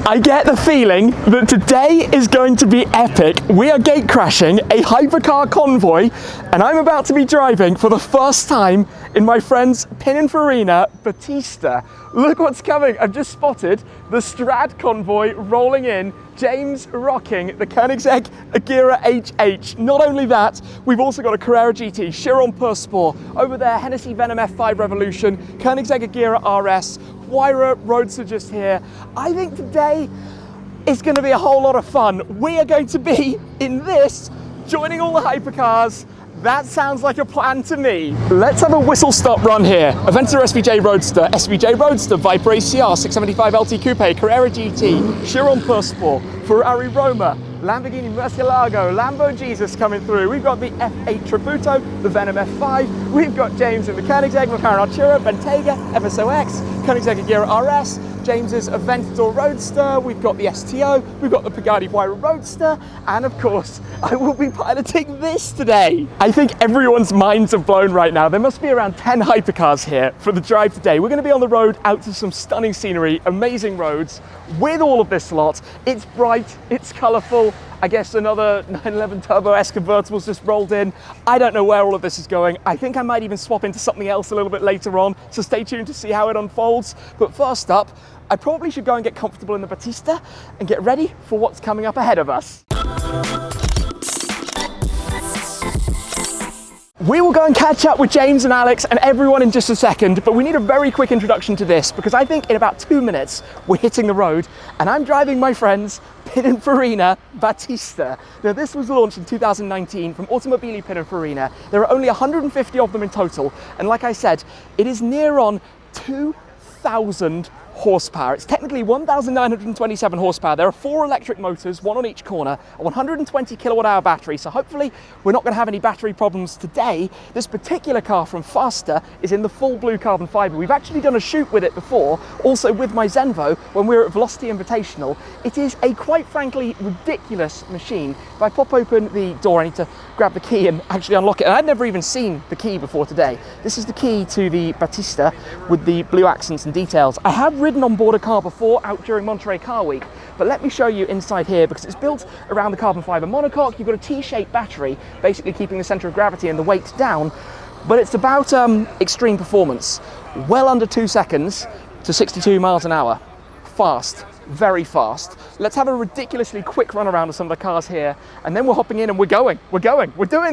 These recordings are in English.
I get the feeling that today is going to be epic. We are gate crashing a Hypercar Convoy, and I'm about to be driving for the first time in my friend's Pininfarina Battista. Look what's coming. I've just spotted the Strad Convoy rolling in, James rocking the Koenigsegg Agera HH. Not only that, we've also got a Carrera GT, Chiron Pur Sport, over there Hennessey Venom F5 Revolution, Koenigsegg Agera RS, Huayra Roadster just here. I think today is going to be a whole lot of fun. We are going to be in this, joining all the hypercars. That sounds like a plan to me. Let's have a whistle-stop run here. Aventador SVJ Roadster, Viper ACR, 675 LT Coupe, Carrera GT, Chiron Pur Sport, Ferrari Roma, Lamborghini Murcielago, Lambo Jesus coming through. We've got the F8 Tributo, the Venom F5. We've got James in the Koenigsegg, McLaren Artura, Bentayga, FSOX, Koenigsegg Agera RS, James's Aventador Roadster, we've got the STO, we've got the Pagani Huayra Roadster, and of course, I will be piloting this today. I think everyone's minds are blown right now. There must be around 10 hypercars here for the drive today. We're going to be on the road out to some stunning scenery, amazing roads, with all of this lot. It's bright, it's colourful. I guess another 911 Turbo S convertible's just rolled in. I don't know where all of this is going. I think I might even swap into something else a little bit later on, so stay tuned to see how it unfolds. But first up, I probably should go and get comfortable in the Battista and get ready for what's coming up ahead of us. We will go and catch up with James and Alex and everyone in just a second, but we need a very quick introduction to this because I think in about 2 minutes we're hitting the road and I'm driving my friend's Pininfarina Battista. Now this was launched in 2019 from Automobili Pininfarina. There are only 150 of them in total, and like I said, it is near on 2,000 horsepower. It's technically 1,927 horsepower. There are 4 electric motors, 1 on each corner, a 120 kilowatt hour battery, so hopefully we're not going to have any battery problems today. This particular car from Faster is in the full blue carbon fiber. We've actually done a shoot with it before, also with my Zenvo, when we were at Velocity Invitational. It is a quite frankly ridiculous machine. If I pop open the door, I need to grab the key and actually unlock it. And I'd never even seen the key before today. This is the key to the Battista with the blue accents and details. I have ridden on board a car before out during Monterey Car Week, but let me show you inside here because it's built around the carbon fiber monocoque. You've got a T-shaped battery, basically keeping the center of gravity and the weight down, but it's about extreme performance. Well under 2 seconds to 62 miles an hour. Fast. Very fast. Let's have a ridiculously quick run around of some of the cars here, and then we're hopping in and we're doing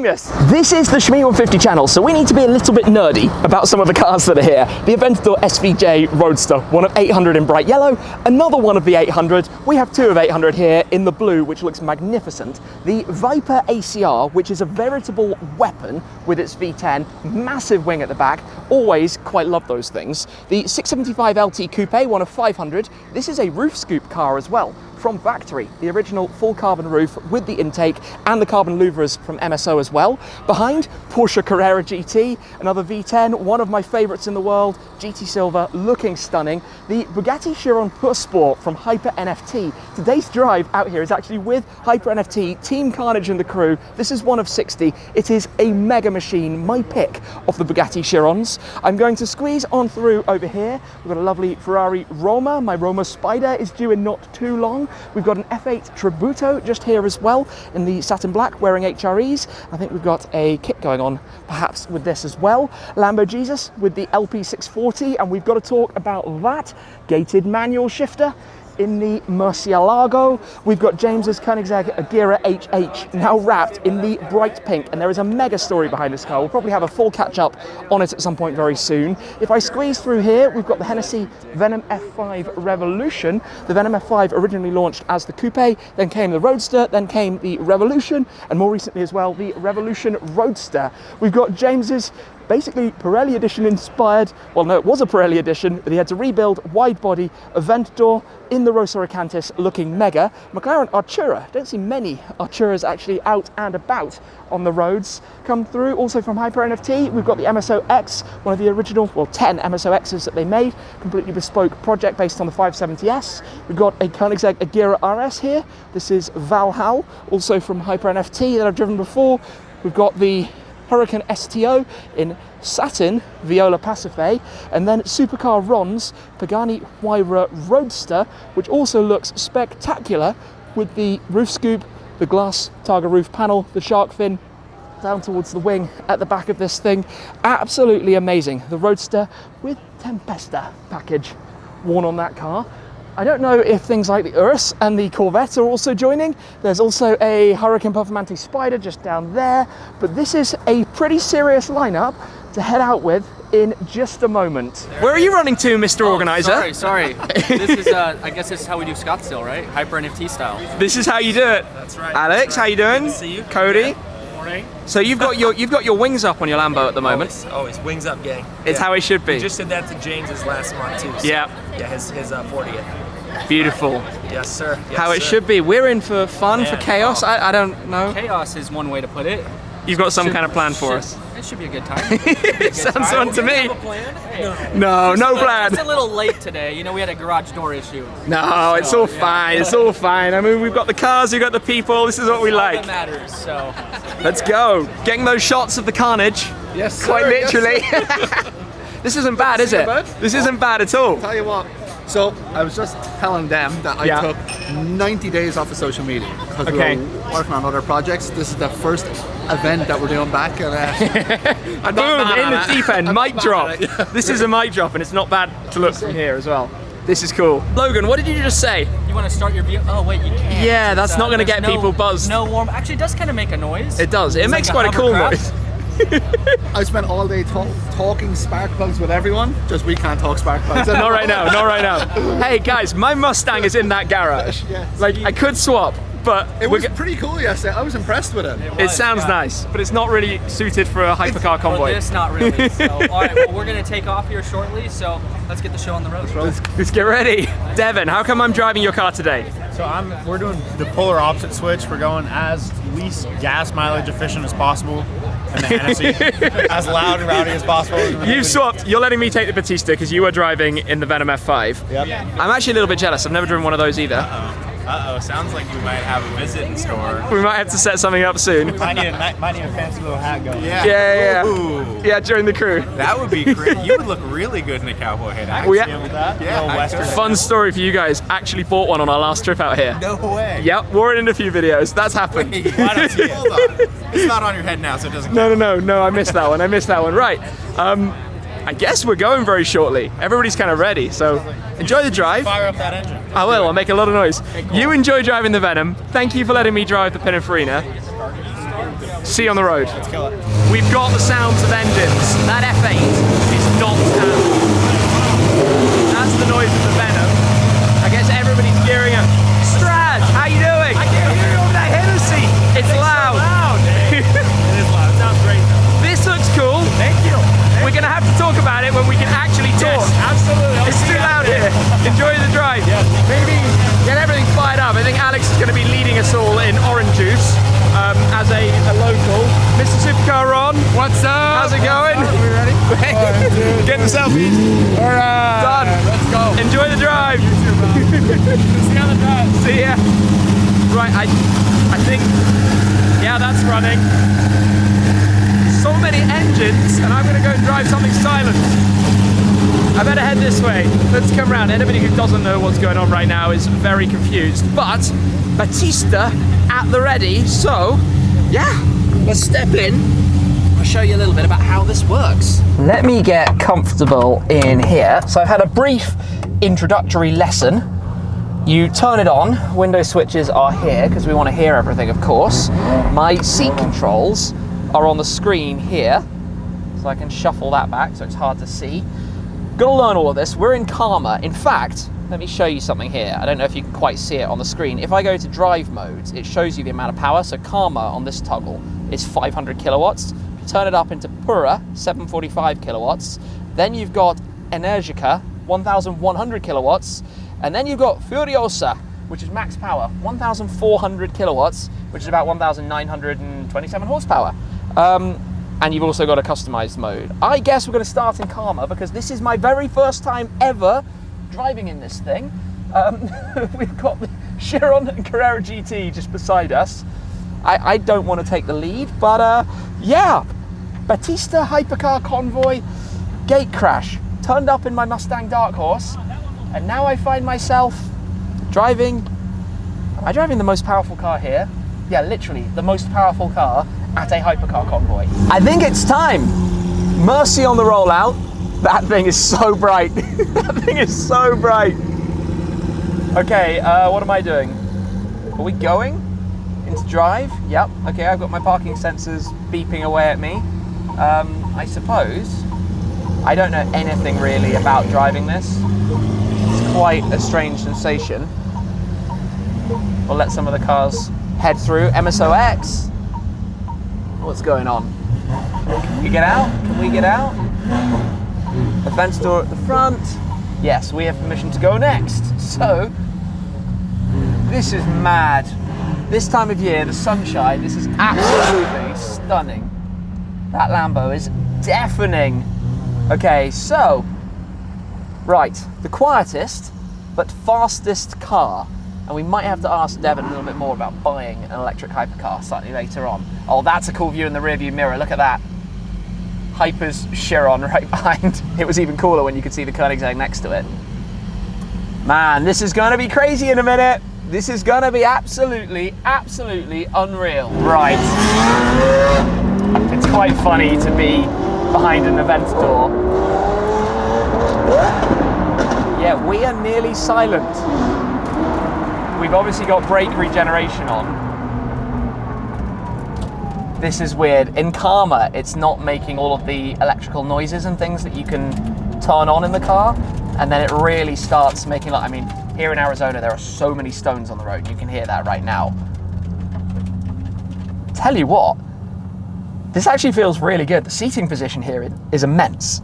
this. This is the Shmee 150 channel, so we need to be a little bit nerdy about some of the cars that are here. The Aventador SVJ Roadster, one of 800 in bright yellow, another one of the 800. We have 2 of 800 here in the blue, which looks magnificent. The Viper ACR, which is a veritable weapon with its V10, massive wing at the back, always quite love those things. The 675 LT Coupe, one of 500. This is a roof scoop car as well, from factory. The original full carbon roof with the intake and the carbon louvers from MSO as well. Behind, Porsche Carrera GT, another V10, one of my favorites in the world, GT Silver, looking stunning. The Bugatti Chiron Pur Sport from HyperNFT. Today's drive out here is actually with HyperNFT, Team Carnage and the crew. This is one of 60. It is a mega machine, my pick of the Bugatti Chirons. I'm going to squeeze on through over here. We've got a lovely Ferrari Roma. My Roma Spider is due in not too long. We've got an F8 Tributo just here as well in the satin black, wearing HREs. I think we've got a kit going on perhaps with this as well. Lambo Jesus with the LP640, and we've got to talk about that. Gated manual shifter in the Murcielago. We've got James's Koenigsegg Agera HH now wrapped in the bright pink, and there is a mega story behind this car. We'll probably have a full catch up on it at some point very soon. If I squeeze through here, we've got the Hennessey Venom F5 Revolution. The Venom F5 originally launched as the Coupe, then came the Roadster, then came the Revolution, and more recently as well, the Revolution Roadster. We've got James's basically Pirelli edition inspired, well no, it was a Pirelli edition, but he had to rebuild wide body Aventador in the Rosa Acanthus, looking mega. McLaren Artura, don't see many Arturas actually out and about on the roads come through. Also from HyperNFT, we've got the MSO X, one of the original, well 10 MSO X's that they made, completely bespoke project based on the 570S. We've got a Koenigsegg Agera RS here. This is Valhalla, also from HyperNFT that I've driven before. We've got the Huracan STO in satin Viola Pacife, and then Supercar Ron's Pagani Huayra Roadster, which also looks spectacular with the roof scoop, the glass Targa roof panel, the shark fin down towards the wing at the back of this thing. Absolutely amazing. The Roadster with Tempesta package worn on that car. I don't know if things like the Urus and the Corvette are also joining. There's also a Huracan Performante Spider just down there, but this is a pretty serious lineup to head out with in just a moment. Where are you running to, Mr. Organizer? Sorry. This is, I guess this is how we do Scottsdale, right? HyperNFT style. This is how you do it. That's right. Alex, how you doing? Good to see you. Cody? Yeah. Morning. So you've got your wings up on your Lambo at the moment. Always wings up, gang. It's how it should be. We just did that to James's last month too. So yeah, his 40th. Beautiful. Yes, sir. Yes, how it sir. should be. We're in for fun, Yeah. for chaos. I don't know. Chaos is one way to put it. You've got some kind of plan for us. It should be a good time. It sounds fun to me. Have a plan? No plan. It's a little late today. You know, we had a garage door issue. No, it's all fine. It's all fine. I mean, we've got the cars, we've got the people. This is what we All like. that matters. So Let's go. Getting those shots of the carnage. Yes, sir. Quite literally. Yes, This isn't bad, is it? This isn't bad at all. Tell you what. So I was just telling them that I took 90 days off of social media because we were working on other projects. This is the first event that we're doing back, and Boom, in the deep end, mic drop. This is a mic drop, and it's not bad to look from here as well. This is cool. Logan, what did you just say? you want to start your view? Oh wait, you can't. Yeah, that's not going to there's get people buzzed. No warm. Actually, it does kind of make a noise. It does. It It's makes like quite a cool hovercraft. noise. I spent all day talking spark plugs with everyone. Just we can't talk spark plugs. Not right now, not right now. Hey guys, my Mustang is in that garage. Like, I could swap, but It was pretty cool yesterday. I was impressed with it. it sounds nice, but it's not really suited for a Hypercar For Convoy. this, not really. So, all right, well, we're going to take off here shortly, so let's get the show on the road. Let's get ready. Devin, how come I'm driving your car today? So we're doing the polar opposite switch. We're going as least gas mileage efficient as possible, and the Hennessey as loud and rowdy as possible. You've swapped. You're letting me take the Battista because you were driving in the Venom F5. Yep. I'm actually a little bit jealous. I've never driven one of those either. Uh-oh, sounds like you might have a visit in store. We might have to set something up soon. Might need a fancy little hat going. Yeah. Ooh, Yeah, during the crew. that would be great. You would look really good in a cowboy hat. We Yeah, with that. Yeah, little I western. could. Fun story for you guys. Actually bought one on our last trip out here. No way. Yep, wore it in a few videos. That's happened. I don't see it. Hold on. It's not on your head now, so it doesn't count. No, I missed that one. Right. I guess we're going very shortly. Everybody's kind of ready, so enjoy the drive. Fire up that engine. I will, I'll make a lot of noise. You enjoy driving the Venom. Thank you for letting me drive the Pininfarina. See you on the road. Let's kill it. We've got the sounds of engines. That F8 is not standard. That's the noise of the Venom. I guess everybody's gearing up. Strad, how you doing? I can't hear you over that Hennessey. It's loud. It is loud. It sounds great. This looks cool. Thank you. We're going to have to talk about it when we can actually talk. Absolutely. It's too loud here. Enjoy the drive. Maybe get everything fired up. I think Alex is going to be leading us all in orange juice as a local. Mr. Supercar Ron, what's up? How's it going? Are we ready? Getting the selfies. All right. Done. Let's go. Enjoy the drive. See you on the drive. See ya. Right, I think, yeah, that's running. So many engines, and I'm going to go and drive something silent. I better head this way. Let's come around. Anybody who doesn't know what's going on right now is very confused. But Battista at the ready. So, yeah, let's step in. I'll show you a little bit about how this works. Let me get comfortable in here. So I've had a brief introductory lesson. You turn it on. Window switches are here because we want to hear everything, of course. My seat controls are on the screen here, so I can shuffle that back so it's hard to see. Gotta learn all of this. We're in Karma. In fact, let me show you something here. I don't know if you can quite see it on the screen. If I go to drive modes, it shows you the amount of power. So Karma on this toggle is 500 kilowatts. If you turn it up into Pura, 745 kilowatts. Then you've got Energica, 1100 kilowatts. And then you've got Furiosa, which is max power, 1400 kilowatts, which is about 1927 horsepower. And you've also got a customized mode. I guess we're going to start in Karma because this is my very first time ever driving in this thing. We've got the Chiron and Carrera GT just beside us. I don't want to take the lead, but yeah, Battista Hypercar Convoy gate crash. Turned up in my Mustang Dark Horse, and now I find myself driving. Am I driving the most powerful car here? Yeah, literally the most powerful car at a Hypercar Convoy. I think it's time. Mercy on the rollout. That thing is so bright. That thing is so bright. Okay, what am I doing? Are we going into drive? Yep. Okay, I've got my parking sensors beeping away at me. I suppose. I don't know anything really about driving this. It's quite a strange sensation. We'll let some of the cars head through. MSOX. What's going on? Can we get out? Can we get out? The fence door at the front. Yes, we have permission to go next. So, this is mad. This time of year, the sunshine, this is absolutely stunning. That Lambo is deafening. Okay, so, right, the quietest but fastest car, and we might have to ask Devin a little bit more about buying an electric hypercar slightly later on. Oh, that's a cool view in the rearview mirror, look at that. Hyper's Chiron right behind. It was even cooler when you could see the Koenigsegg next to it. Man, this is gonna be crazy in a minute. This is gonna be absolutely, absolutely unreal. Right, it's quite funny to be behind an event door. Yeah, we are nearly silent. We've obviously got brake regeneration on. This is weird. In Karma, it's not making all of the electrical noises and things that you can turn on in the car, and then it really starts making, like, I mean, here in Arizona, there are so many stones on the road. You can hear that right now. Tell you what, this actually feels really good. The seating position here is immense.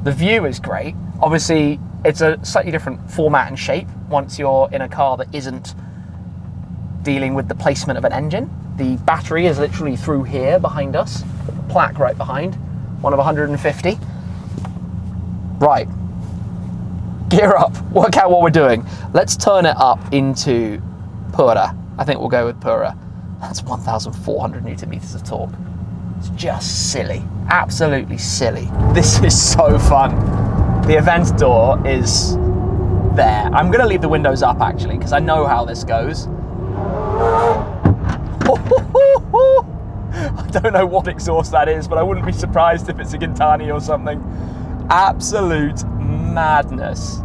The view is great. Obviously, it's a slightly different format and shape once you're in a car that isn't dealing with the placement of an engine. The battery is literally through here behind us, the plaque right behind, one of 150. Right, gear up, work out what we're doing. Let's turn it up into Pura. I think we'll go with Pura. That's 1,400 Newton meters of torque. It's just silly, absolutely silly. This is so fun. The event door is there. I'm gonna leave the windows up actually, because I know how this goes. I don't know what exhaust that is, but I wouldn't be surprised if it's a Gintani or something. Absolute madness.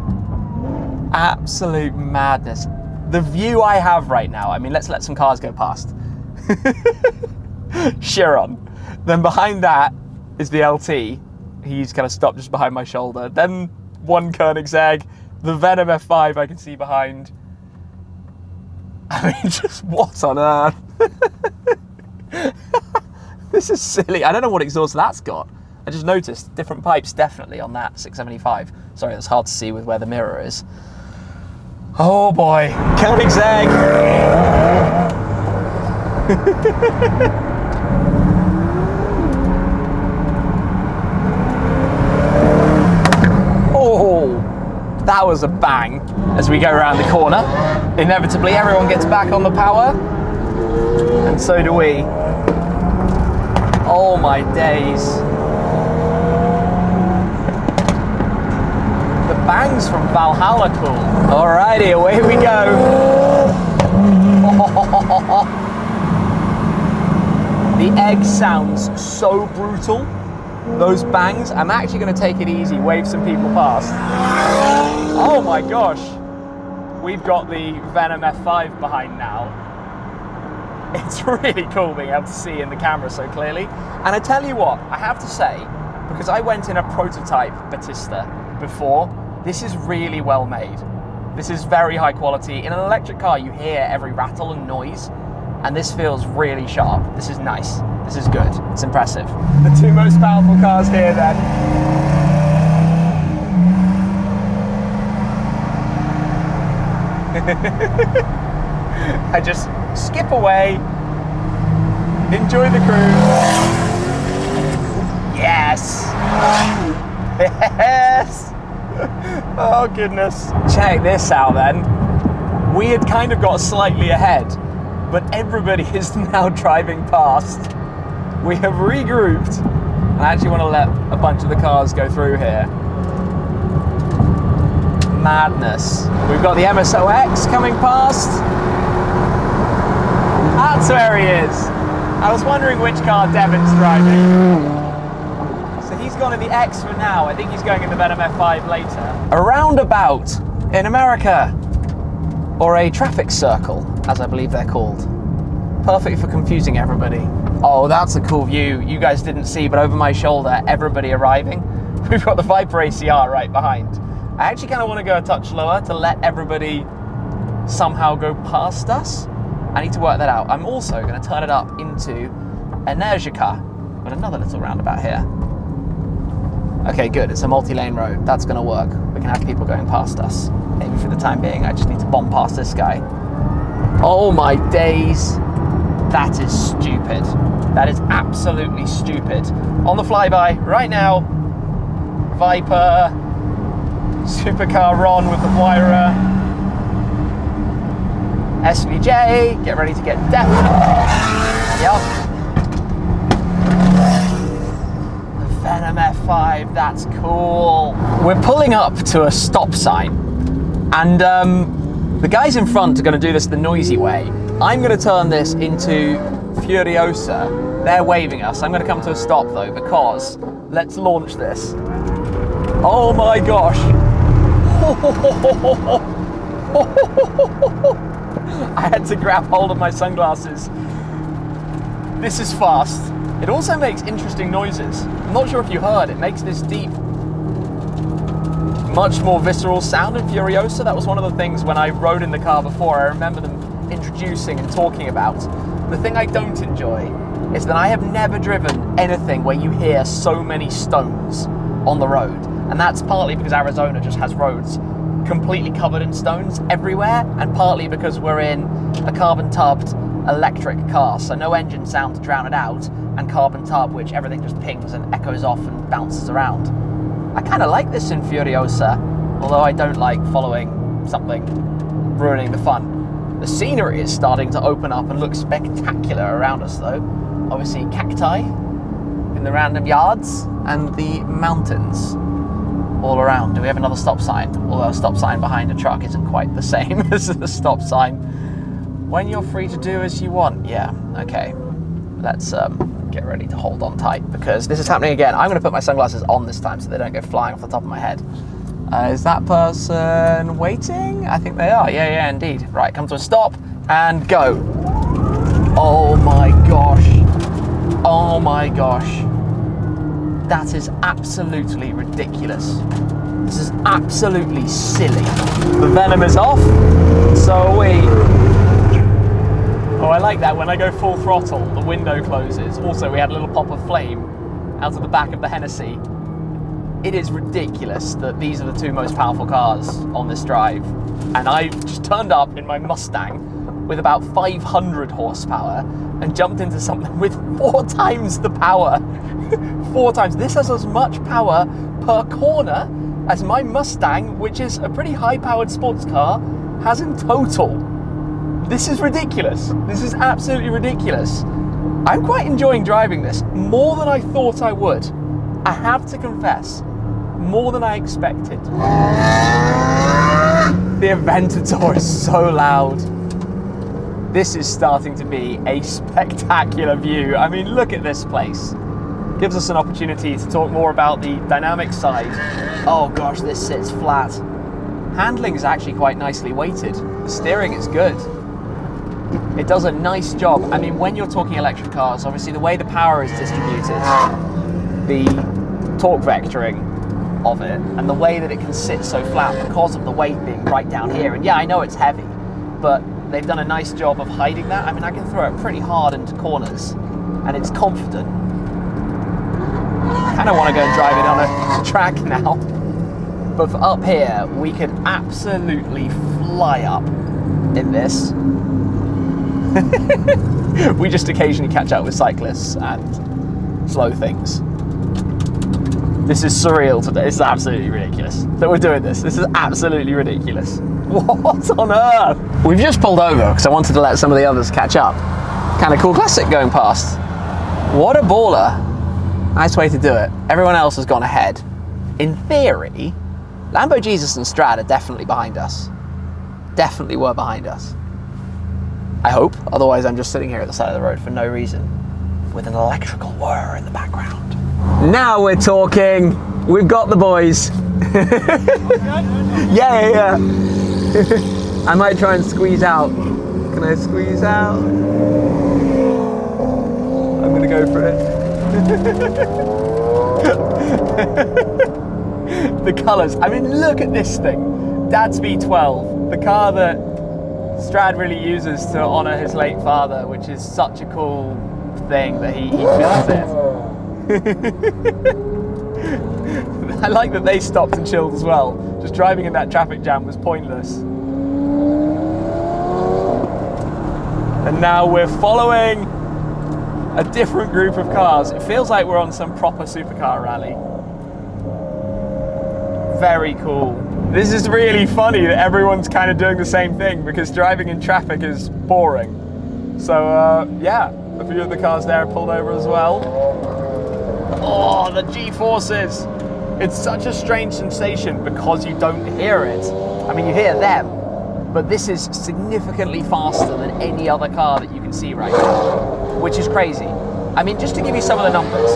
Absolute madness. The view I have right now, I mean, let's let some cars go past. Chiron. Then behind that is the LT. He's kind of stopped just behind my shoulder. Then one Koenigsegg, the Venom F5 I can see behind. I mean, just what on earth? This is silly. I don't know what exhaust that's got. I just noticed different pipes definitely on that 675. Sorry, that's hard to see with where the mirror is. Oh boy, Koenigsegg. Oh, that was a bang. As we go around the corner, inevitably everyone gets back on the power, and so do we. Oh my days. The bangs from Valhalla cool. Alrighty, away we go. The egg sounds so brutal. Those bangs, I'm actually going to take it easy, wave some people past. Oh my gosh. We've got the Venom F5 behind now. It's really cool being able to see in the camera so clearly. And I tell you what, I have to say, because I went in a prototype Battista before, this is really well made. This is very high quality. In an electric car, you hear every rattle and noise, and this feels really sharp. This is nice. This is good. It's impressive. The two most powerful cars here then. I just skip away, enjoy the cruise. Yes! Yes! Oh goodness. Check this out then. We had kind of got slightly ahead, but everybody is now driving past. We have regrouped And I actually want to let a bunch of the cars go through here. Madness. We've got the MSOX coming past. That's where he is. I was wondering which car Devin's driving. So he's gone in the X for now. I think he's going in the Venom F5 later. A roundabout in America. Or a traffic circle, as I believe they're called. Perfect for confusing everybody. Oh, that's a cool view. You guys didn't see, but over my shoulder, everybody arriving. We've got the Viper ACR right behind. I actually kind of want to go a touch slower to let everybody somehow go past us. I need to work that out. I'm also going to turn it up into Energia, but another little roundabout here. Okay, good. It's a multi-lane road. That's going to work. We can have people going past us. Maybe for the time being, I just need to bomb past this guy. Oh my days. That is stupid. That is absolutely stupid. On the flyby right now, Viper, Supercar Ron with the Huayra, SVJ, get ready to get Devin. Yep. Venom F5, that's cool. We're pulling up to a stop sign, and the guys in front are going to do this the noisy way. I'm going to turn this into Furiosa. They're waving us. I'm going to come to a stop though, because let's launch this. Oh my gosh. I had to grab hold of my sunglasses. This is fast. It also makes interesting noises. I'm not sure if you heard, it makes this deep, much more visceral sound in Furiosa. That was one of the things when I rode in the car before, I remember them introducing and talking about. The thing I don't enjoy is that I have never driven anything where you hear so many stones on the road. And that's partly because Arizona just has roads completely covered in stones everywhere, and partly because we're in a carbon-tubbed electric car, so no engine sound to drown it out, and carbon tub, which everything just pings and echoes off and bounces around. I kind of like this in Furiosa, although I don't like following something ruining the fun. The scenery is starting to open up and look spectacular around us though. Obviously cacti in the random yards and the mountains all around. Do we have another stop sign? Although a stop sign behind a truck isn't quite the same as the stop sign. When you're free to do as you want. Yeah, okay. Let's get ready to hold on tight, because this is happening again. I'm going to put my sunglasses on this time so they don't go flying off the top of my head. Is that person waiting? I think they are. Yeah, indeed. Right, come to a stop and go. Oh my gosh. Oh my gosh. That is absolutely ridiculous. This is absolutely silly. The Venom is off, so are we. Oh, I like that. When I go full throttle, the window closes. Also, we had a little pop of flame out of the back of the Hennessey. It is ridiculous that these are the two most powerful cars on this drive. And I've just turned up in my Mustang with about 500 horsepower and jumped into something with 4 times the power. 4 times. This has as much power per corner as my Mustang, which is a pretty high-powered sports car, has in total. This is ridiculous. This is absolutely ridiculous. I'm quite enjoying driving this, more than I thought I would. I have to confess, more than I expected. The Aventador is so loud. This is starting to be a spectacular view. I mean, look at this place. Gives us an opportunity to talk more about the dynamic side. Oh gosh, this sits flat. Handling is actually quite nicely weighted. The steering is good. It does a nice job. I mean, when you're talking electric cars, obviously the way the power is distributed, the torque vectoring of it, and the way that it can sit so flat because of the weight being right down here. And yeah, I know it's heavy, but they've done a nice job of hiding that. I mean, I can throw it pretty hard into corners, and it's confident. I kind of want to go and drive it on a track now. But for up here, we could absolutely fly up in this. We just occasionally catch up with cyclists and slow things. This is surreal today. This is absolutely ridiculous that we're doing this. This is absolutely ridiculous. What on earth? We've just pulled over because I wanted to let some of the others catch up. Kind of cool classic going past. What a baller. Nice way to do it. Everyone else has gone ahead. In theory, Lambo Jesus and Strad are definitely behind us. Definitely were behind us. I hope, otherwise I'm just sitting here at the side of the road for no reason, with an electrical whir in the background. Now we're talking. We've got the boys. Yeah. I might try and squeeze out. Can I squeeze out? I'm gonna go for it. The colours. I mean, look at this thing. Dad's V12, the car that Strad really uses to honour his late father, which is such a cool thing that he built it. I like that they stopped and chilled as well. Just driving in that traffic jam was pointless. And now we're following a different group of cars. It feels like we're on some proper supercar rally. Very cool. This is really funny that everyone's kind of doing the same thing because driving in traffic is boring. So yeah, a few of the cars there are pulled over as well. Oh, the G-forces. It's such a strange sensation because you don't hear it. I mean, you hear them, but this is significantly faster than any other car that you can see right now, which is crazy. I mean, just to give you some of the numbers,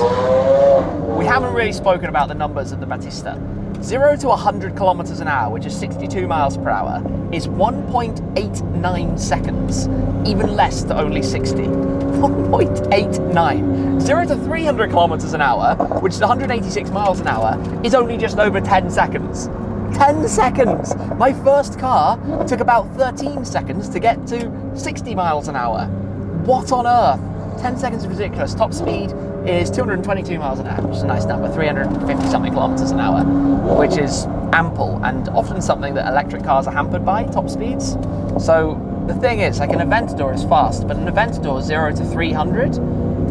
we haven't really spoken about the numbers of the Battista. 0 to 100 kilometers an hour, which is 62 miles per hour, is 1.89 seconds, even less to only 60. 1.89. 0 to 300 kilometers an hour, which is 186 miles an hour, is only just over 10 seconds. 10 seconds! My first car took about 13 seconds to get to 60 miles an hour. What on earth? 10 seconds is ridiculous. Top speed is 222 miles an hour, which is a nice number, 350 something kilometers an hour, which is ample and often something that electric cars are hampered by, top speeds. So the thing is, like, an Aventador is fast, but an Aventador 0 to 300,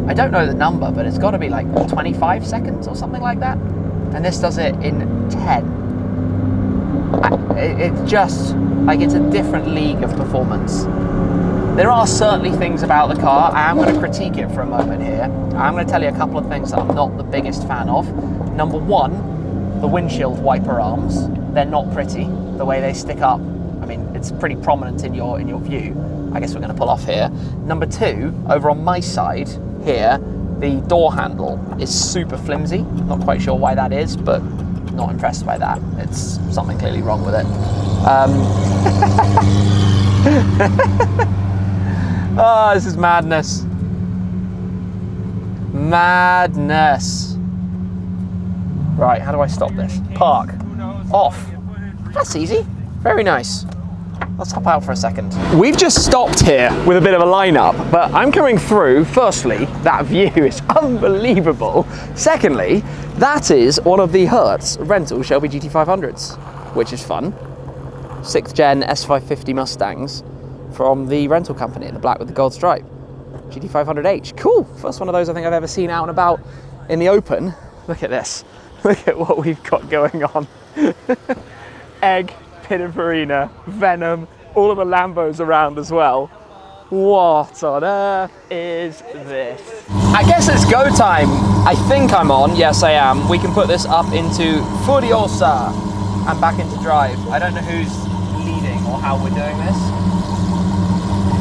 I don't know the number, but it's got to be like 25 seconds or something like that. And this does it in 10. It's just, like, it's a different league of performance. There are certainly things about the car. I am going to critique it for a moment here. I'm going to tell you a couple of things that I'm not the biggest fan of. Number one, the windshield wiper arms. They're not pretty, the way they stick up. I mean, it's pretty prominent in your view. I guess we're going to pull off here. Number two, over on my side here, the door handle is super flimsy. Not quite sure why that is, but not impressed by that. It's something clearly wrong with it. Oh, this is madness. Madness. Right, how do I stop this? Park. Off. That's easy. Very nice. Let's hop out for a second. We've just stopped here with a bit of a lineup, but I'm coming through. Firstly, that view is unbelievable. Secondly, that is one of the Hertz rental Shelby GT500s, which is fun. 6th gen S550 Mustangs from the rental company, the black with the gold stripe. GT500H, cool. First one of those I think I've ever seen out and about in the open. Look at this. Look at what we've got going on. Egg, Pininfarina, Venom, all of the Lambos around as well. What on earth is this? I guess it's go time. I think I'm on. Yes, I am. We can put this up into Furiosa and back into drive. I don't know who's leading or how we're doing this.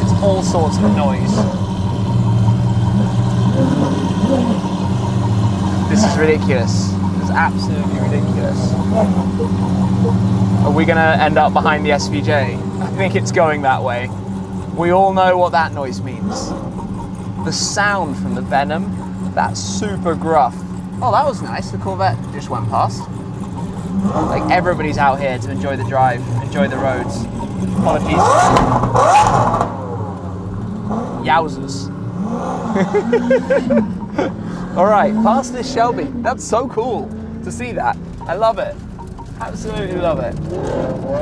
It's all sorts of noise. This is ridiculous. It's absolutely ridiculous. Are we gonna end up behind the SVJ? I think it's going that way. We all know what that noise means. The sound from the Venom, that's super gruff. Oh, that was nice. The Corvette just went past. Like, everybody's out here to enjoy the drive, enjoy the roads. Apologies. Yowzers. All right, past this Shelby. That's so cool to see that. I love it. Absolutely love it.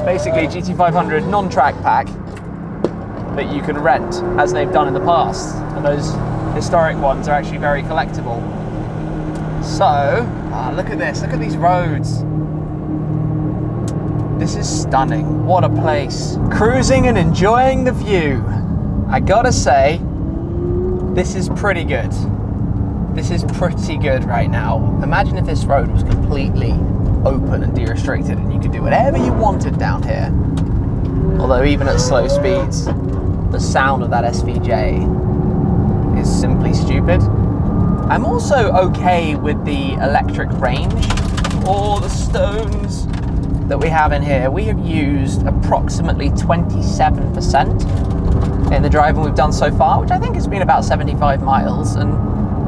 Basically, GT500 non-track pack that you can rent, as they've done in the past. And those historic ones are actually very collectible. So, look at this. Look at these roads. This is stunning. What a place. Cruising and enjoying the view. I gotta say, this is pretty good. This is pretty good right now. Imagine if this road was completely open and de-restricted and you could do whatever you wanted down here. Although even at slow speeds, the sound of that SVJ is simply stupid. I'm also okay with the electric range or the stones that we have in here. We have used approximately 27% in the driving we've done so far, which I think has been about 75 miles, and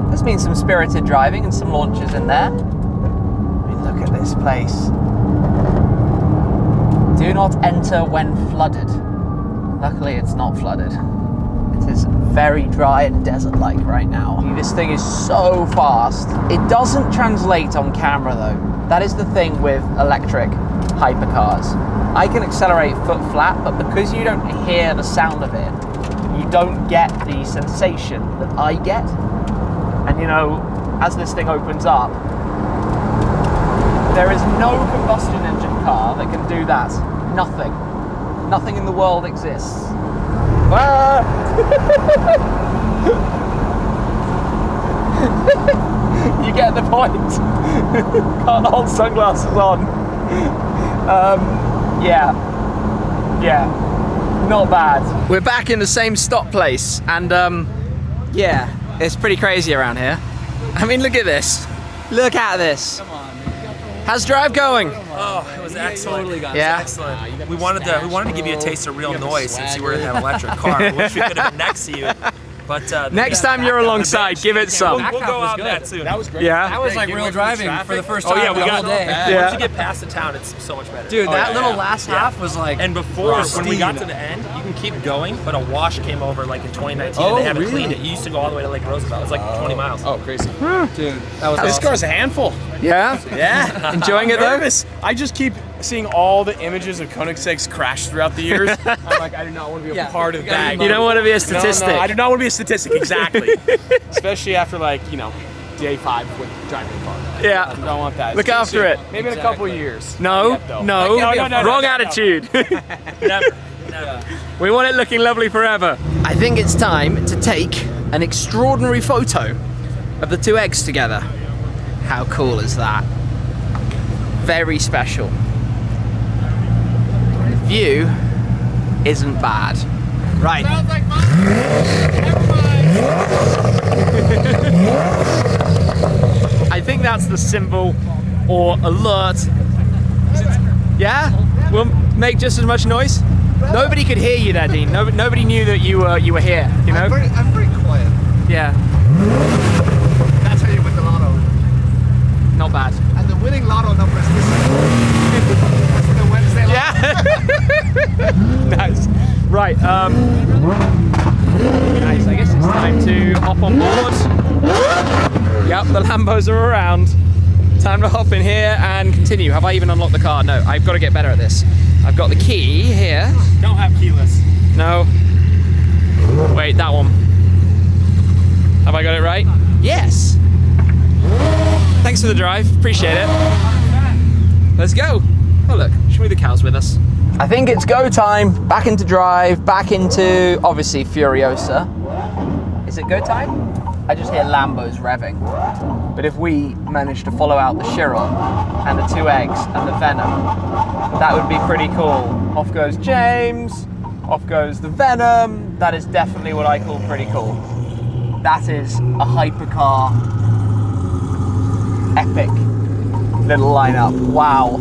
there's been some spirited driving and some launches in there. I mean, look at this place. Do not enter when flooded. Luckily, it's not flooded. It is very dry and desert-like right now. This thing is so fast. It doesn't translate on camera though. That is the thing with electric hypercars. I can accelerate foot flat, but because you don't hear the sound of it, you don't get the sensation that I get. And you know, as this thing opens up, there is no combustion engine car that can do that. Nothing. Nothing in the world exists. Ah! You get the point. Can't hold sunglasses on. Yeah, not bad. We're back in the same stop place, and yeah, it's pretty crazy around here. I mean, look at this. Look at this. Come on. How's drive going? Oh, it was excellent. Totally got Yeah, excellent. We wanted to give you a taste of real noise since you were in that electric car. I wish we could have been next to you. But Next time you're alongside, give it some. We'll go out that soon. That was great. Yeah. That was like real driving for the first time the whole day. Once you get past the town, it's so much better. Dude, that little last half was like. And before, when we got to the end, you can keep going, but a wash came over like in 2019 and they haven't cleaned it. You used to go all the way to Lake Roosevelt. It was like 20 miles. Oh, crazy. Dude, that was This awesome. car's a handful. Yeah? Yeah. Enjoying it though? Nervous. I just keep seeing all the images of Koenigsegg's crash throughout the years. I'm like, I do not want to be a part of that. You don't want to be a statistic. No, I do not want to be a statistic, exactly. Especially after like, you know, day 5 with driving a car. Yeah. I don't want that. Look It's too after soon. it. Maybe in a couple of years. No, Not yet, though. no, No, wrong attitude. Never. We want it looking lovely forever. I think it's time to take an extraordinary photo of the two eggs together. How cool is that? Very special. The view isn't bad. Right. Sounds like mine. Never mind. I think that's the symbol or alert. Yeah? We'll make just as much noise. Nobody could hear you there, Dean. Nobody knew that you were here. You know? I'm very quiet. Yeah. That's how you win the lotto. Not bad. And the winning lotto number is this. That's the Wednesday lotto. Yeah. Nice. Right. Nice. I guess it's time to hop on board. Yep, the Lambos are around. Time to hop in here and continue. Have I even unlocked the car? No, I've got to get better at this. I've got the key here. Don't have keyless. No. Wait, that one. Have I got it right? Yes. Thanks for the drive. Appreciate it. Let's go. Oh look, should we the cows with us? I think it's go time. Back into drive, back into obviously Furiosa. Is it go time? I just hear Lambos revving. But if we manage to follow out the Chiron and the two eggs and the Venom, that would be pretty cool. Off goes James, off goes the Venom. That is definitely what I call pretty cool. That is a hypercar epic little lineup. Wow.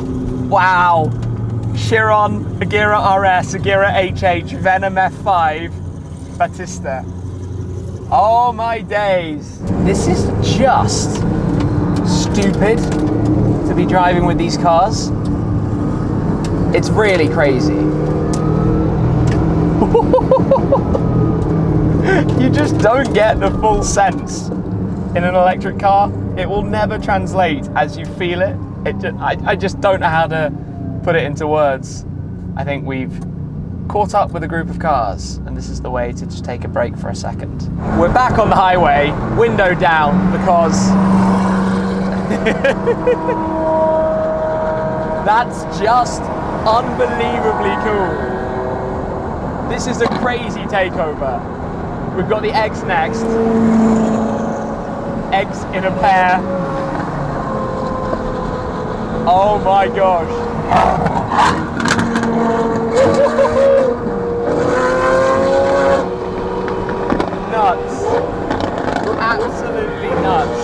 Wow. Chiron, Agera RS, Agera HH, Venom F5, Battista. Oh my days. This is just stupid to be driving with these cars. It's really crazy. You just don't get the full sense in an electric car. It will never translate as you feel it. I just don't know how to put it into words. I think we've caught up with a group of cars, and this is the way to just take a break for a second. We're back on the highway, window down, because that's just unbelievably cool. This is a crazy takeover. We've got the eggs next. Eggs in a pair. Oh my gosh. Nuts. Absolutely nuts.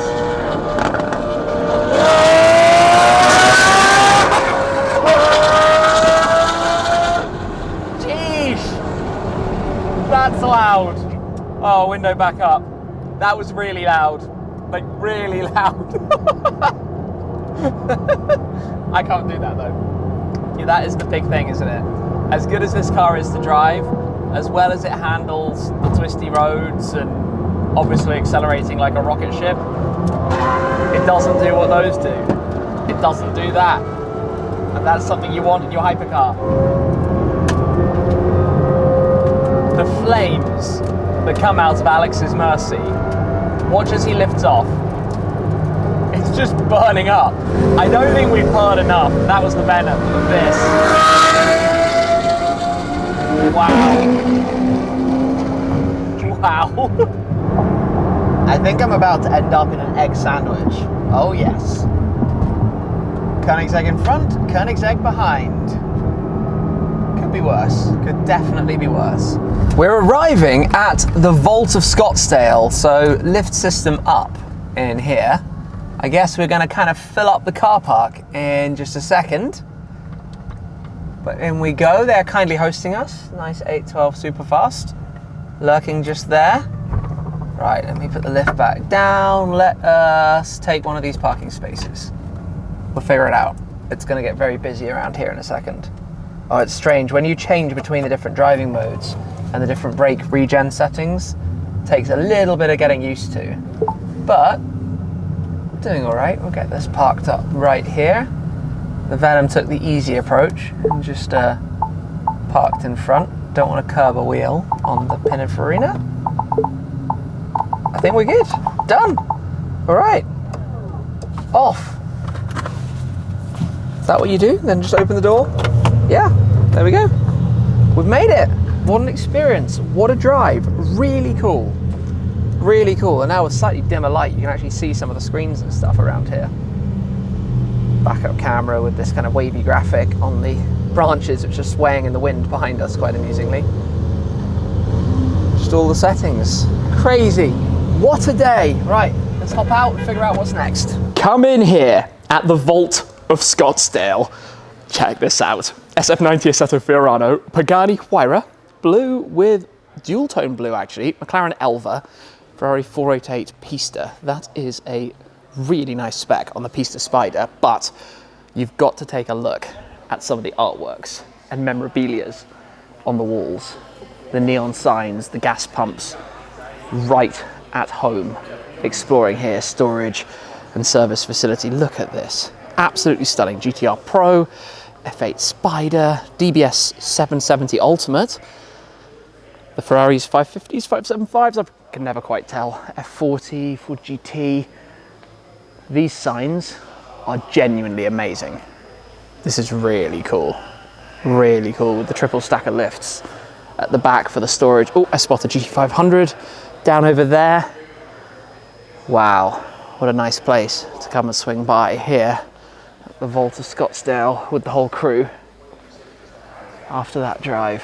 Jeez. That's loud. Oh, window back up. That was really loud. Like, really loud. I can't do that though. Yeah, that is the big thing, isn't it? As good as this car is to drive, as well as it handles the twisty roads and obviously accelerating like a rocket ship, it doesn't do what those do. It doesn't do that. And that's something you want in your hypercar. The flames that come out of Alex's Mercy, watch as he lifts off. It's just burning up. I don't think we've heard enough. That was the venom of this. Wow. Wow. I think I'm about to end up in an egg sandwich. Oh yes. Koenigsegg in front, Koenigsegg behind. Could be worse. Could definitely be worse. We're arriving at the Vault of Scottsdale, so lift system up in here. I guess we're going to kind of fill up the car park in just a second. But in we go. They're kindly hosting us. Nice 812 Superfast. Lurking just there. Right, let me put the lift back down. Let us take one of these parking spaces. We'll figure it out. It's going to get very busy around here in a second. Oh, it's strange. When you change between the different driving modes and the different brake regen settings, it takes a little bit of getting used to. But doing all right. We'll get this parked up right here. The Venom took the easy approach and just parked in front. Don't want to curb a wheel on the Pininfarina. I think we're good. Done. All right. Off. Is that what you do? Then just open the door? Yeah, there we go. We've made it. What an experience. What a drive. Really cool. Really cool. And now with slightly dimmer light, you can actually see some of the screens and stuff around here. Backup camera with this kind of wavy graphic on the branches which are swaying in the wind behind us quite amusingly. Just all the settings. Crazy. What a day. Right, let's hop out and figure out what's next. Come in here at the Vault of Scottsdale. Check this out. SF90 Assetto Fiorano, Pagani Huayra, blue with dual tone blue actually, McLaren Elva, Ferrari 488 Pista. That is a really nice spec on the Pista Spider, but you've got to take a look at some of the artworks and memorabilias on the walls. The neon signs, the gas pumps, right at home. Exploring here, storage and service facility. Look at this. Absolutely stunning. GTR Pro, F8 Spider, DBS 770 Ultimate, the Ferraris 550s, 575s, I can never quite tell, F40, Ford GT. These signs are genuinely amazing. This is really cool. Really cool with the triple stack of lifts at the back for the storage. Oh, I spotted GT500 down over there. Wow, what a nice place to come and swing by here. The Vault of Scottsdale with the whole crew after that drive.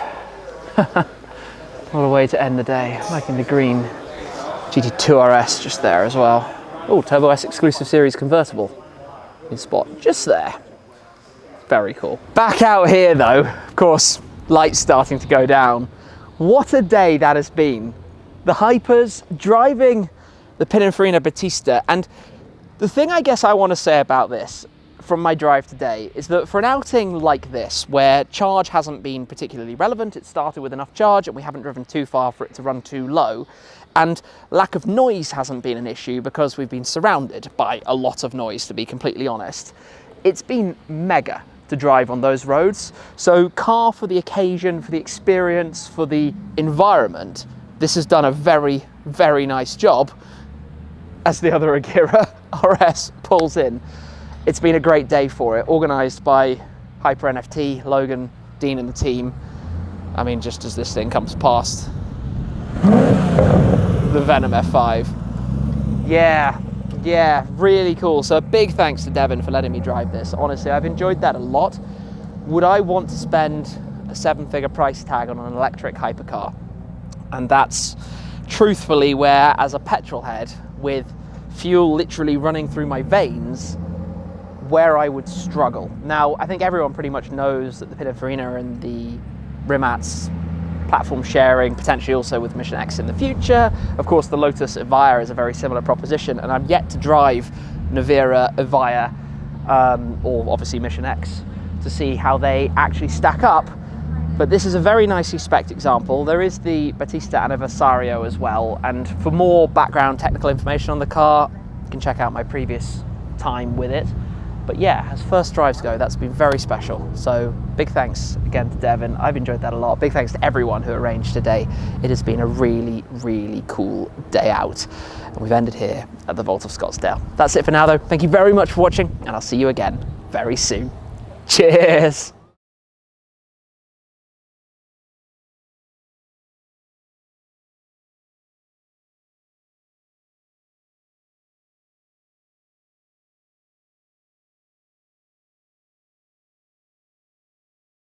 What a way to end the day. Liking the green GT2 RS just there as well. Oh, Turbo S exclusive series convertible in spot just there. Very cool. Back out here though, of course, lights starting to go down. What a day that has been. The Hypers driving the Pininfarina Battista, and the thing I guess I want to say about this from my drive today is that for an outing like this, where charge hasn't been particularly relevant, it started with enough charge and we haven't driven too far for it to run too low, and lack of noise hasn't been an issue because we've been surrounded by a lot of noise, to be completely honest. It's been mega to drive on those roads. So car for the occasion, for the experience, for the environment, this has done a very, very nice job as the other Agera RS pulls in. It's been a great day for it, organised by HyperNFT, Logan, Dean and the team. I mean, just as this thing comes past the Venom F5. Yeah, Yeah, really cool. So a big thanks to Devin for letting me drive this. Honestly, I've enjoyed that a lot. Would I want to spend a 7-figure price tag on an electric hypercar? And that's truthfully where, as a petrol head with fuel literally running through my veins, where I would struggle. Now, I think everyone pretty much knows that the Pininfarina and the Rimats platform sharing, potentially also with Mission X in the future. Of course, the Lotus Evija is a very similar proposition, and I'm yet to drive Nevera, Evija, or obviously Mission X, to see how they actually stack up. But this is a very nicely spec'd example. There is the Battista Anniversario as well, and for more background technical information on the car, you can check out my previous time with it. But yeah, as first drives go, that's been very special. So big thanks again to Devin. I've enjoyed that a lot. Big thanks to everyone who arranged today. It has been a really, really cool day out. And we've ended here at the Vault of Scottsdale. That's it for now though. Thank you very much for watching, and I'll see you again very soon. Cheers.